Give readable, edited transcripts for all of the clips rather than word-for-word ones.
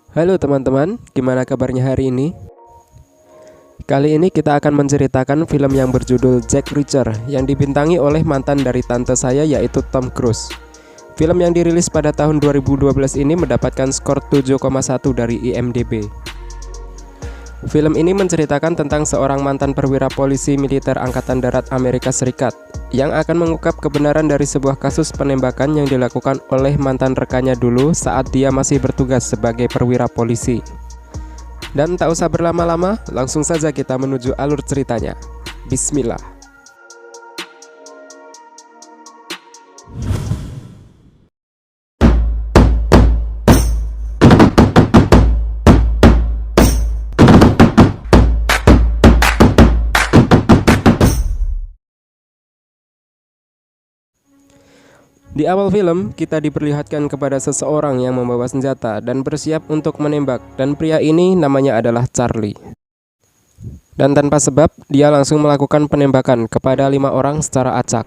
Halo teman-teman, gimana kabarnya hari ini? Kali ini kita akan menceritakan film yang berjudul Jack Reacher yang dibintangi oleh mantan dari tante saya yaitu Tom Cruise. Film yang dirilis pada tahun 2012 ini mendapatkan skor 7,1 dari IMDb. Film ini menceritakan tentang seorang mantan perwira polisi militer Angkatan Darat Amerika Serikat yang akan mengungkap kebenaran dari sebuah kasus penembakan yang dilakukan oleh mantan rekannya dulu saat dia masih bertugas sebagai perwira polisi. Dan tak usah berlama-lama, langsung saja kita menuju alur ceritanya. Bismillah. Di awal film, kita diperlihatkan kepada seseorang yang membawa senjata dan bersiap untuk menembak, dan pria ini namanya adalah Charlie. Dan tanpa sebab, dia langsung melakukan penembakan kepada 5 orang secara acak.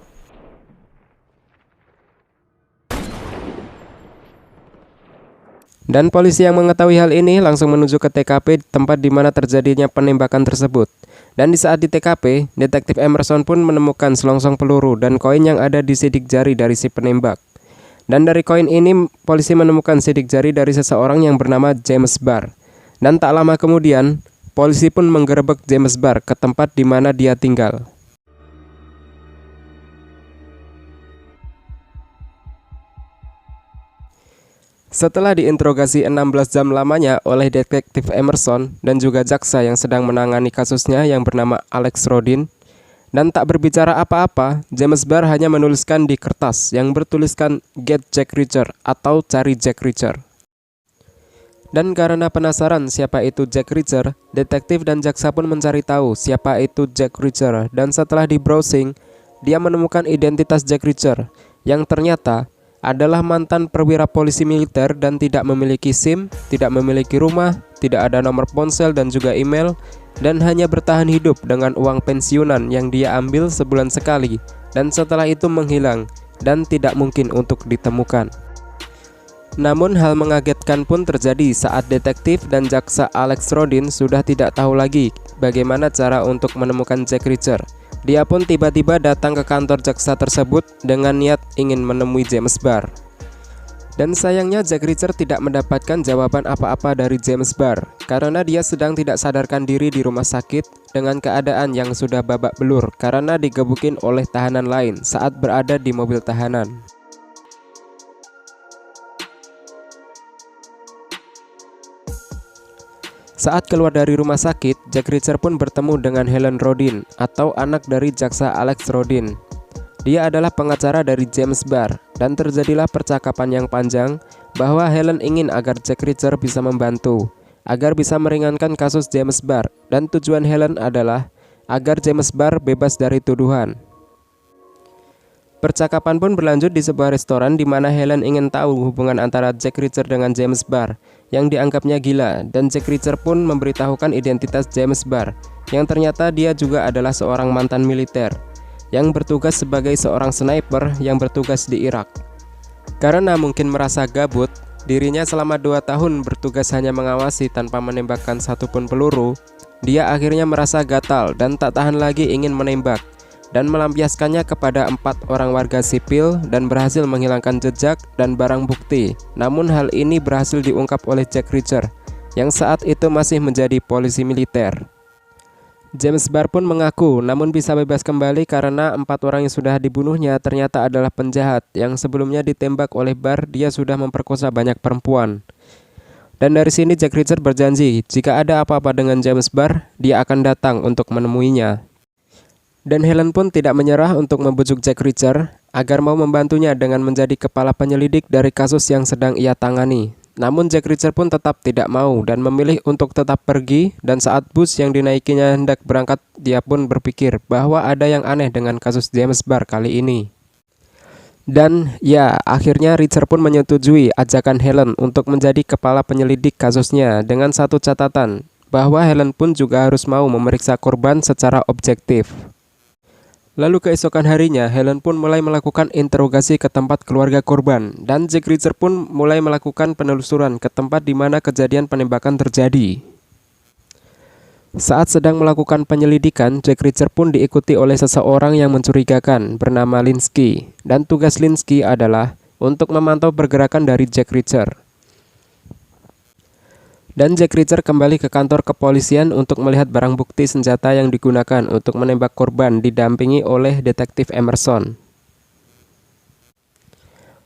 Dan polisi yang mengetahui hal ini langsung menuju ke TKP tempat di mana terjadinya penembakan tersebut. Dan di saat di TKP, Detektif Emerson pun menemukan selongsong peluru dan koin yang ada di sidik jari dari si penembak. Dan dari koin ini, polisi menemukan sidik jari dari seseorang yang bernama James Barr. Dan tak lama kemudian, polisi pun menggerebek James Barr ke tempat di mana dia tinggal. Setelah diinterogasi 16 jam lamanya oleh Detektif Emerson dan juga jaksa yang sedang menangani kasusnya yang bernama Alex Rodin, dan tak berbicara apa-apa, James Barr hanya menuliskan di kertas yang bertuliskan Get Jack Reacher atau cari Jack Reacher. Dan karena penasaran siapa itu Jack Reacher, detektif dan jaksa pun mencari tahu siapa itu Jack Reacher, dan setelah di browsing, dia menemukan identitas Jack Reacher yang ternyata adalah mantan perwira polisi militer dan tidak memiliki SIM, tidak memiliki rumah, tidak ada nomor ponsel dan juga email, dan hanya bertahan hidup dengan uang pensiunan yang dia ambil sebulan sekali, dan setelah itu menghilang dan tidak mungkin untuk ditemukan. Namun hal mengagetkan pun terjadi saat detektif dan jaksa Alex Rodin sudah tidak tahu lagi bagaimana cara untuk menemukan Jack Reacher. Dia pun tiba-tiba datang ke kantor jaksa tersebut dengan niat ingin menemui James Barr. Dan sayangnya Jack Reacher tidak mendapatkan jawaban apa-apa dari James Barr karena dia sedang tidak sadarkan diri di rumah sakit dengan keadaan yang sudah babak belur karena digebukin oleh tahanan lain saat berada di mobil tahanan. Saat keluar dari rumah sakit, Jack Reacher pun bertemu dengan Helen Rodin atau anak dari jaksa Alex Rodin. Dia adalah pengacara dari James Barr dan terjadilah percakapan yang panjang bahwa Helen ingin agar Jack Reacher bisa membantu, agar bisa meringankan kasus James Barr, dan tujuan Helen adalah agar James Barr bebas dari tuduhan. Percakapan pun berlanjut di sebuah restoran di mana Helen ingin tahu hubungan antara Jack Reacher dengan James Barr yang dianggapnya gila, dan Jack Reacher pun memberitahukan identitas James Barr yang ternyata dia juga adalah seorang mantan militer yang bertugas sebagai seorang sniper yang bertugas di Irak. Karena mungkin merasa gabut, dirinya selama 2 tahun bertugas hanya mengawasi tanpa menembakkan satupun peluru, dia akhirnya merasa gatal dan tak tahan lagi ingin menembak, dan melampiaskannya kepada 4 orang warga sipil dan berhasil menghilangkan jejak dan barang bukti. Namun hal ini berhasil diungkap oleh Jack Reacher yang saat itu masih menjadi polisi militer. James Barr pun mengaku namun bisa bebas kembali karena 4 orang yang sudah dibunuhnya ternyata adalah penjahat yang sebelumnya ditembak oleh Barr. Dia sudah memperkosa banyak perempuan. Dan dari sini Jack Reacher berjanji jika ada apa-apa dengan James Barr, dia akan datang untuk menemuinya. Dan Helen pun tidak menyerah untuk membujuk Jack Reacher agar mau membantunya dengan menjadi kepala penyelidik dari kasus yang sedang ia tangani. Namun Jack Reacher pun tetap tidak mau dan memilih untuk tetap pergi, dan saat bus yang dinaikinya hendak berangkat, dia pun berpikir bahwa ada yang aneh dengan kasus James Barr kali ini. Dan ya, akhirnya Reacher pun menyetujui ajakan Helen untuk menjadi kepala penyelidik kasusnya dengan satu catatan, bahwa Helen pun juga harus mau memeriksa korban secara objektif. Lalu keesokan harinya, Helen pun mulai melakukan interogasi ke tempat keluarga korban, dan Jack Reacher pun mulai melakukan penelusuran ke tempat di mana kejadian penembakan terjadi. Saat sedang melakukan penyelidikan, Jack Reacher pun diikuti oleh seseorang yang mencurigakan bernama Linsky, dan tugas Linsky adalah untuk memantau pergerakan dari Jack Reacher. Dan Jack Reacher kembali ke kantor kepolisian untuk melihat barang bukti senjata yang digunakan untuk menembak korban didampingi oleh detektif Emerson.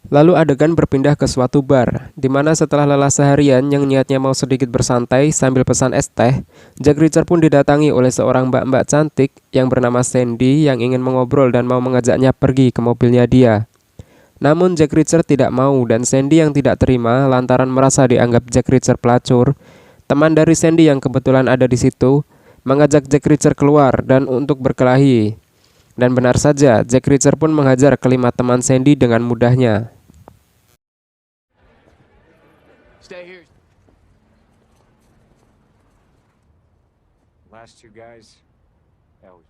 Lalu adegan berpindah ke suatu bar, di mana setelah lelah seharian yang niatnya mau sedikit bersantai sambil pesan es teh, Jack Reacher pun didatangi oleh seorang mbak-mbak cantik yang bernama Sandy yang ingin mengobrol dan mau mengajaknya pergi ke mobilnya dia. Namun Jack Reacher tidak mau, dan Sandy yang tidak terima lantaran merasa dianggap Jack Reacher pelacur. Teman dari Sandy yang kebetulan ada di situ mengajak Jack Reacher keluar dan untuk berkelahi. Dan benar saja, Jack Reacher pun menghajar kelima teman Sandy dengan mudahnya. Stay here. Last two guys. That was...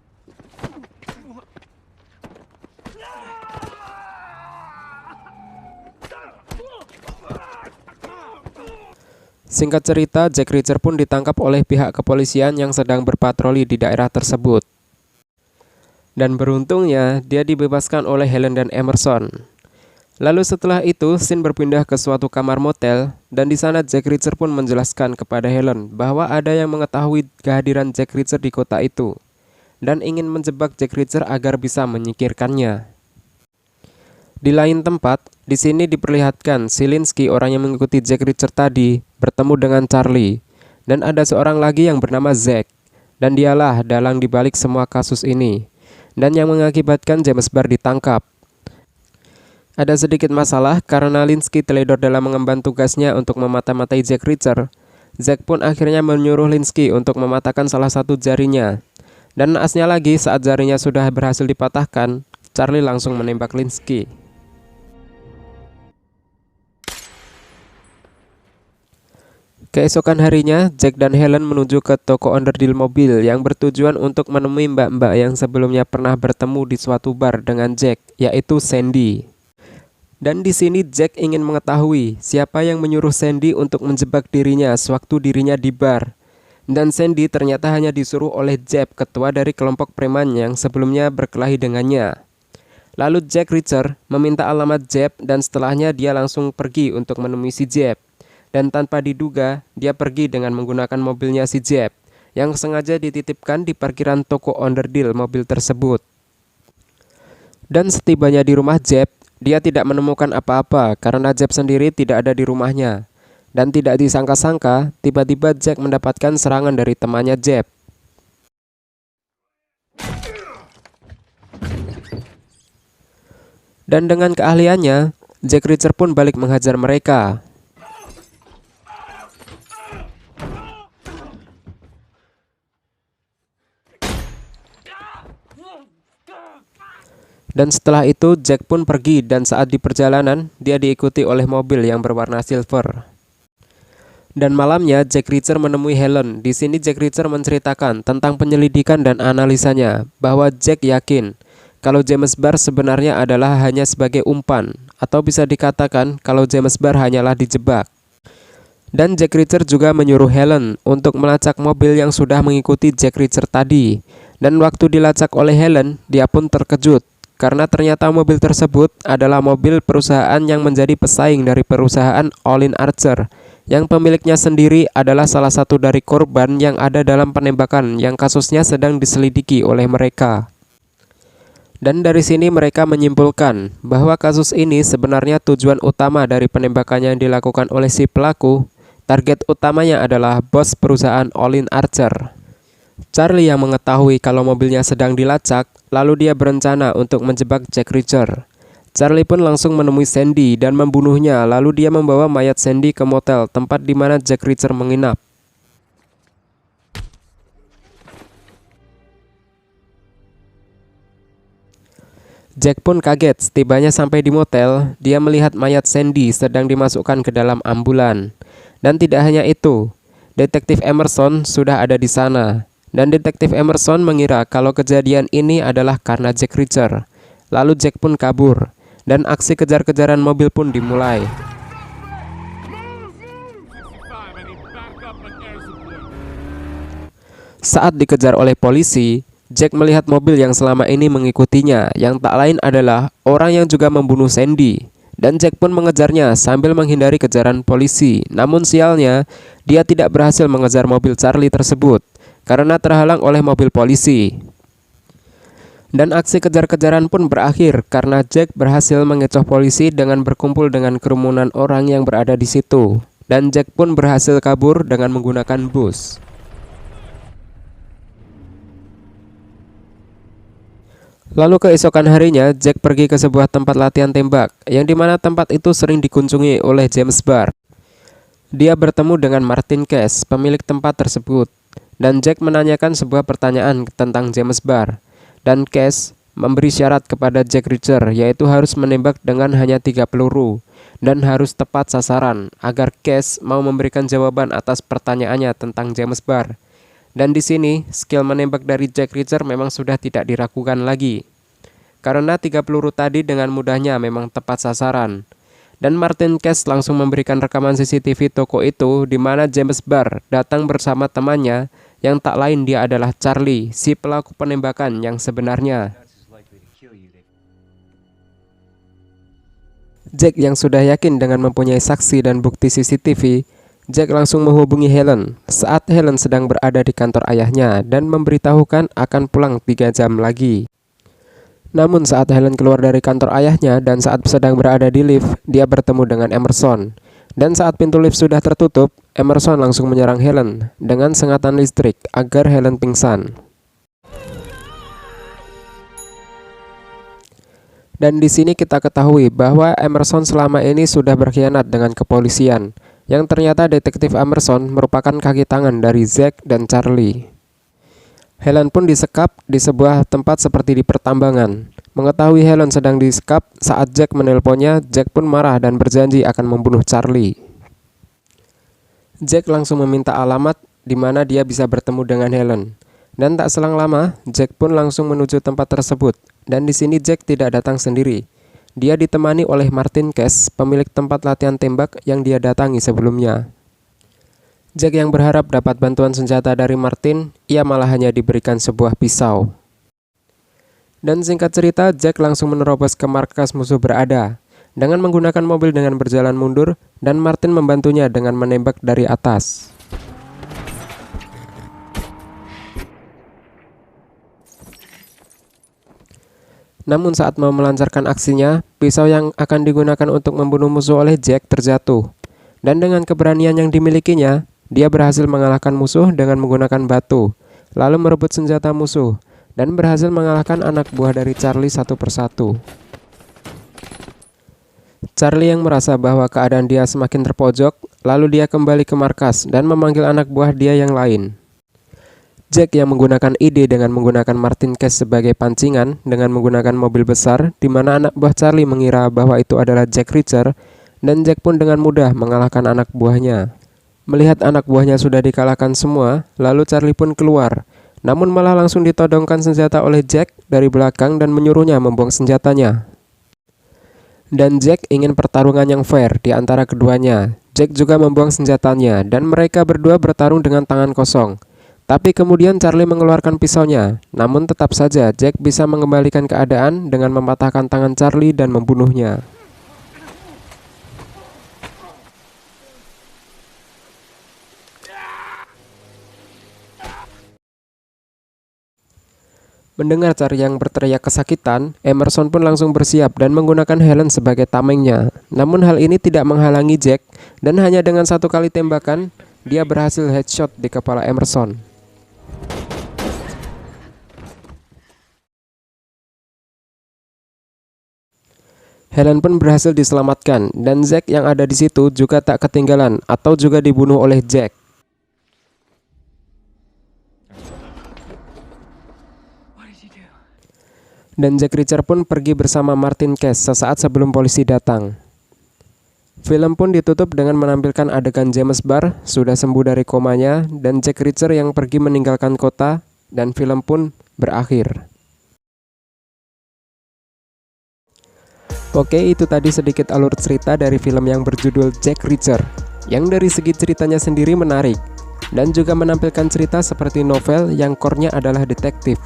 Singkat cerita, Jack Reacher pun ditangkap oleh pihak kepolisian yang sedang berpatroli di daerah tersebut. Dan beruntungnya, dia dibebaskan oleh Helen dan Emerson. Lalu setelah itu, scene berpindah ke suatu kamar motel, dan di sana Jack Reacher pun menjelaskan kepada Helen bahwa ada yang mengetahui kehadiran Jack Reacher di kota itu, dan ingin menjebak Jack Reacher agar bisa menyingkirkannya. Di lain tempat, di sini diperlihatkan si Linsky, orang yang mengikuti Jack Reacher tadi, bertemu dengan Charlie, dan ada seorang lagi yang bernama Zack, dan dialah dalang dibalik semua kasus ini, dan yang mengakibatkan James Barr ditangkap. Ada sedikit masalah karena Linsky teledor dalam mengemban tugasnya untuk memata-matai Jack Reacher. Zack pun akhirnya menyuruh Linsky untuk mematahkan salah satu jarinya, dan naasnya lagi saat jarinya sudah berhasil dipatahkan, Charlie langsung menembak Linsky. Keesokan harinya, Jack dan Helen menuju ke toko onderdil mobil yang bertujuan untuk menemui mbak-mbak yang sebelumnya pernah bertemu di suatu bar dengan Jack, yaitu Sandy. Dan di sini Jack ingin mengetahui siapa yang menyuruh Sandy untuk menjebak dirinya sewaktu dirinya di bar. Dan Sandy ternyata hanya disuruh oleh Jeb, ketua dari kelompok preman yang sebelumnya berkelahi dengannya. Lalu Jack Reacher meminta alamat Jeb, dan setelahnya dia langsung pergi untuk menemui si Jeb. Dan tanpa diduga, dia pergi dengan menggunakan mobilnya si Jeb, yang sengaja dititipkan di parkiran toko onderdil mobil tersebut. Dan setibanya di rumah Jeb, dia tidak menemukan apa-apa karena Jeb sendiri tidak ada di rumahnya. Dan tidak disangka-sangka, tiba-tiba Jack mendapatkan serangan dari temannya Jeb. Dan dengan keahliannya, Jack Reacher pun balik menghajar mereka. Dan setelah itu Jack pun pergi, dan saat di perjalanan dia diikuti oleh mobil yang berwarna silver. Dan malamnya Jack Reacher menemui Helen. Di sini Jack Reacher menceritakan tentang penyelidikan dan analisanya bahwa Jack yakin kalau James Barr sebenarnya adalah hanya sebagai umpan, atau bisa dikatakan kalau James Barr hanyalah dijebak. Dan Jack Reacher juga menyuruh Helen untuk melacak mobil yang sudah mengikuti Jack Reacher tadi. Dan waktu dilacak oleh Helen, dia pun terkejut karena ternyata mobil tersebut adalah mobil perusahaan yang menjadi pesaing dari perusahaan Olin Archer, yang pemiliknya sendiri adalah salah satu dari korban yang ada dalam penembakan yang kasusnya sedang diselidiki oleh mereka. Dan dari sini mereka menyimpulkan bahwa kasus ini sebenarnya tujuan utama dari penembakan yang dilakukan oleh si pelaku, target utamanya adalah bos perusahaan Olin Archer. Charlie yang mengetahui kalau mobilnya sedang dilacak, lalu dia berencana untuk menjebak Jack Reacher. Charlie pun langsung menemui Sandy dan membunuhnya, lalu dia membawa mayat Sandy ke motel tempat di mana Jack Reacher menginap. Jack pun kaget setibanya sampai di motel, dia melihat mayat Sandy sedang dimasukkan ke dalam ambulan. Dan tidak hanya itu, detektif Emerson sudah ada di sana. dan detektif Emerson mengira kalau kejadian ini adalah karena Jack Reacher. Lalu Jack pun kabur, dan aksi kejar-kejaran mobil pun dimulai. Saat dikejar oleh polisi, Jack melihat mobil yang selama ini mengikutinya, yang tak lain adalah orang yang juga membunuh Sandy. Dan Jack pun mengejarnya sambil menghindari kejaran polisi. Namun sialnya, dia tidak berhasil mengejar mobil Charlie tersebut karena terhalang oleh mobil polisi. Dan aksi kejar-kejaran pun berakhir karena Jack berhasil mengecoh polisi dengan berkumpul dengan kerumunan orang yang berada di situ. Dan Jack pun berhasil kabur dengan menggunakan bus. Lalu keesokan harinya, Jack pergi ke sebuah tempat latihan tembak, yang dimana tempat itu sering dikunjungi oleh James Barr. Dia bertemu dengan Martin Cash, pemilik tempat tersebut. Dan Jack menanyakan sebuah pertanyaan tentang James Barr. Dan Cash memberi syarat kepada Jack Reacher, yaitu harus menembak dengan hanya 3 peluru. Dan harus tepat sasaran, agar Cash mau memberikan jawaban atas pertanyaannya tentang James Barr. Dan di sini, skill menembak dari Jack Reacher memang sudah tidak diragukan lagi. Karena 3 peluru tadi dengan mudahnya memang tepat sasaran. Dan Martin Cash langsung memberikan rekaman CCTV toko itu di mana James Barr datang bersama temannya yang tak lain dia adalah Charlie, si pelaku penembakan yang sebenarnya. Jack yang sudah yakin dengan mempunyai saksi dan bukti CCTV, Jack langsung menghubungi Helen saat Helen sedang berada di kantor ayahnya dan memberitahukan akan pulang 3 jam lagi. Namun saat Helen keluar dari kantor ayahnya dan saat sedang berada di lift, dia bertemu dengan Emerson. Dan saat pintu lift sudah tertutup, Emerson langsung menyerang Helen dengan sengatan listrik agar Helen pingsan. Dan di sini kita ketahui bahwa Emerson selama ini sudah berkhianat dengan kepolisian, yang ternyata detektif Emerson merupakan kaki tangan dari Jack dan Charlie. Helen pun disekap di sebuah tempat seperti di pertambangan. Mengetahui Helen sedang disekap saat Jack menelponnya, Jack pun marah dan berjanji akan membunuh Charlie. Jack langsung meminta alamat di mana dia bisa bertemu dengan Helen. Dan tak selang lama, Jack pun langsung menuju tempat tersebut. Dan di sini Jack tidak datang sendiri. Dia ditemani oleh Martin Cash, pemilik tempat latihan tembak yang dia datangi sebelumnya. Jack yang berharap dapat bantuan senjata dari Martin, ia malah hanya diberikan sebuah pisau. Dan singkat cerita, Jack langsung menerobos ke markas musuh berada, dengan menggunakan mobil dengan berjalan mundur, dan Martin membantunya dengan menembak dari atas. Namun saat mau melancarkan aksinya, pisau yang akan digunakan untuk membunuh musuh oleh Jack terjatuh. Dan dengan keberanian yang dimilikinya, dia berhasil mengalahkan musuh dengan menggunakan batu, lalu merebut senjata musuh, dan berhasil mengalahkan anak buah dari Charlie satu persatu. Charlie yang merasa bahwa keadaan dia semakin terpojok, lalu dia kembali ke markas dan memanggil anak buah dia yang lain. Jack yang menggunakan ide dengan menggunakan Martin Cash sebagai pancingan dengan menggunakan mobil besar, di mana anak buah Charlie mengira bahwa itu adalah Jack Reacher, dan Jack pun dengan mudah mengalahkan anak buahnya. Melihat anak buahnya sudah dikalahkan semua, lalu Charlie pun keluar. Namun malah langsung ditodongkan senjata oleh Jack dari belakang dan menyuruhnya membuang senjatanya. Dan Jack ingin pertarungan yang fair di antara keduanya. Jack juga membuang senjatanya dan mereka berdua bertarung dengan tangan kosong. Tapi kemudian Charlie mengeluarkan pisaunya. Namun tetap saja Jack bisa mengembalikan keadaan dengan mematahkan tangan Charlie dan membunuhnya. Mendengar Charlie yang berteriak kesakitan, Emerson pun langsung bersiap dan menggunakan Helen sebagai tamengnya. Namun hal ini tidak menghalangi Jack, dan hanya dengan 1 kali tembakan, dia berhasil headshot di kepala Emerson. Helen pun berhasil diselamatkan, dan Jack yang ada di situ juga tak ketinggalan atau juga dibunuh oleh Jack. Dan Jack Reacher pun pergi bersama Martin Cash sesaat sebelum polisi datang. Film pun ditutup dengan menampilkan adegan James Barr sudah sembuh dari komanya dan Jack Reacher yang pergi meninggalkan kota, dan film pun berakhir. Oke, itu tadi sedikit alur cerita dari film yang berjudul Jack Reacher, yang dari segi ceritanya sendiri menarik, dan juga menampilkan cerita seperti novel yang core-nya adalah detektif.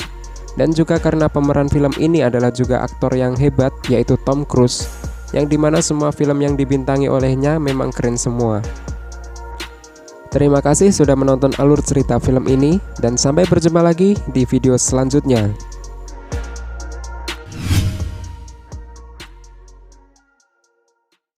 Dan juga karena pemeran film ini adalah juga aktor yang hebat, yaitu Tom Cruise, yang dimana semua film yang dibintangi olehnya memang keren semua. Terima kasih sudah menonton alur cerita film ini, dan sampai berjumpa lagi di video selanjutnya.